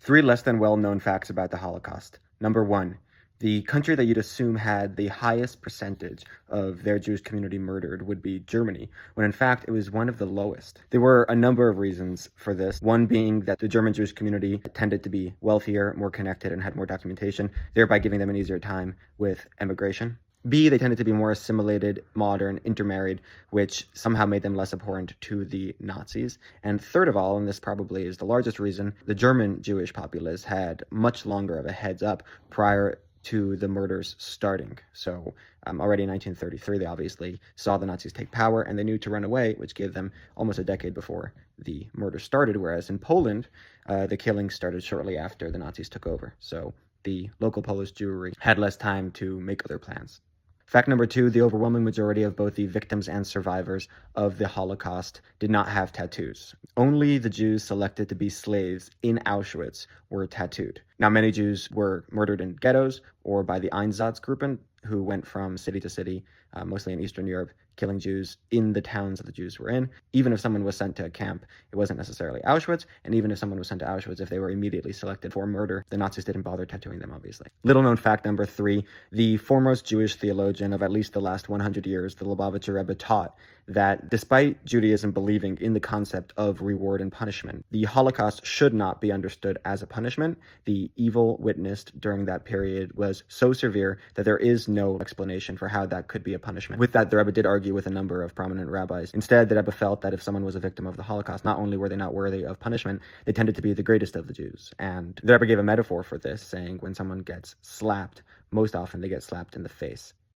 Three less than well-known facts about the Holocaust. Number one, the country that you'd assume had the highest percentage of their Jewish community murdered would be Germany, when in fact it was one of the lowest. There were a number of reasons for this, one being that the German Jewish community tended to be wealthier, more connected, and had more documentation, thereby giving them an easier time with emigration. B, they tended to be more assimilated, modern, intermarried, which somehow made them less abhorrent to the Nazis. And third of all, and this probably is the largest reason, the German Jewish populace had much longer of a heads up prior to the murders starting. So already in 1933, they obviously saw the Nazis take power and they knew to run away, which gave them almost a decade before the murder started. Whereas in Poland, the killings started shortly after the Nazis took over. So the local Polish Jewry had less time to make other plans. Fact number two, the overwhelming majority of both the victims and survivors of the Holocaust did not have tattoos. Only the Jews selected to be slaves in Auschwitz were tattooed. Now, many Jews were murdered in ghettos or by the Einsatzgruppen, who went from city to city, mostly in Eastern Europe, killing Jews in the towns that the Jews were in. Even if someone was sent to a camp, it wasn't necessarily Auschwitz, and even if someone was sent to Auschwitz, if they were immediately selected for murder, the Nazis didn't bother tattooing them, obviously. Little known fact number three, the foremost Jewish theologian of at least the last 100 years, the Lubavitcher Rebbe, taught that despite Judaism believing in the concept of reward and punishment, the Holocaust should not be understood as a punishment. The evil witnessed during that period was so severe that there is no explanation for how that could be a punishment. With that, the Rebbe did argue with a number of prominent rabbis. Instead, the Rebbe felt that if someone was a victim of the Holocaust, not only were they not worthy of punishment, they tended to be the greatest of the Jews. And the Rebbe gave a metaphor for this, saying when someone gets slapped, most often they get slapped in the face.